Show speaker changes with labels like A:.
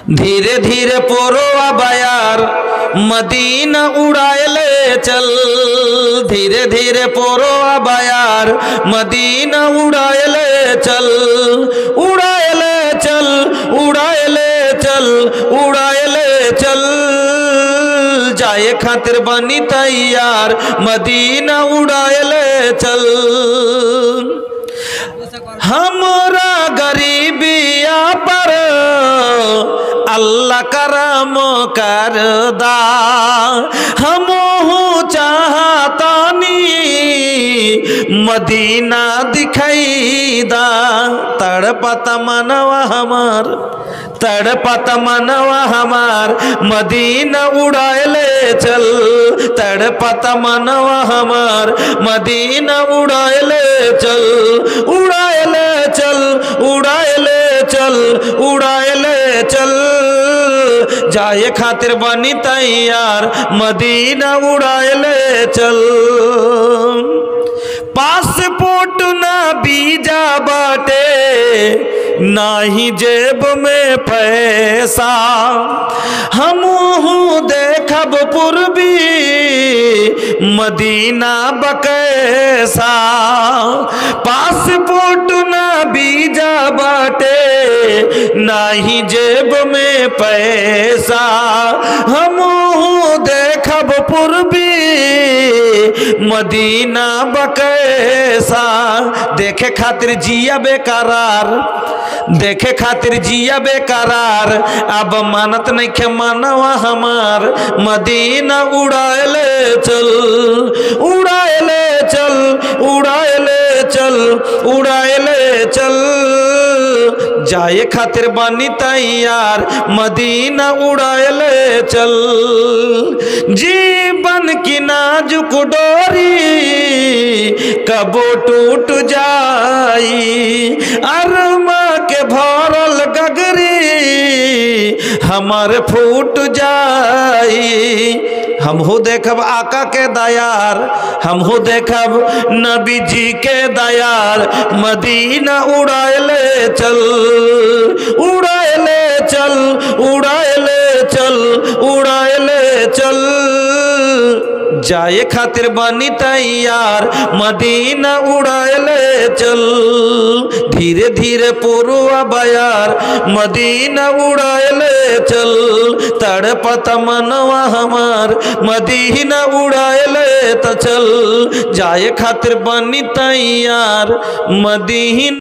A: धीरे धीरे पोरोआ बयार मदीना उड़ाए ले चल। धीरे धीरे पोरोआ बयार मदीना उड़ाए ले चल। उड़ाए ले चल, उड़ाए ले चल, उड़ाए ले चल। जाए खातिर बनी तैयार मदीना उड़ाए ले चल। हमरा गरीबिया पर अल्लाह करम कर दा। हमहू चाहतानी मदीना दिखाई दा। तड़पत मनवा हमार, तड़पत मनवा हमार मदीना उड़ाए ले चल। तड़पत मनवा हमार मदीना उड़ाए ले चल। उड़ाए ले चल, उड़ाए ले चल, उड़ाए ले चल। जाए खातिर बनी तैयार मदीना उड़ाए ले चल। पासपोर्ट ना वीजा बाटे नाही जेब में पैसा। हमहू देखब पूर्वी मदीना बकैसा। पासपोर्ट ना वीजा बाटे नाही जेब में पैसा। हमहू देखब पूर्वी मदीना बकैसा। देखे खातिर जिया बेकरार, देखे खातिर जिया बेकरार। अब मानत नहीं खे मनवा हमार मदीना उड़ाए ले चल। उड़ाए ले चल, उड़ाए ले चल, उड़ाए ले चल। जाए खातिर बनी तैयार मदीना उड़ाए ले चल। जीवन की नाजुक डोरी कबो टूट जाई। अरमा के भरल गगरी हमार फूट जाई। हमहू देखब आका के दयार, हमहू देखब नबी जी के दयार मदीना उड़ाए ले चल। उड़ाए ले चल, उड़ाए ले चल, उड़ाए ले चल। जाए खातिर बनी तैयार मदीना उड़ाए ले चल। धीरे धीरे पुरुआ बयार मदीना उड़ाए ले चल। तड़पत मनवा हमार मदीना उड़ाए ले त चल। जाए खातिर बनी तैयार मदीना।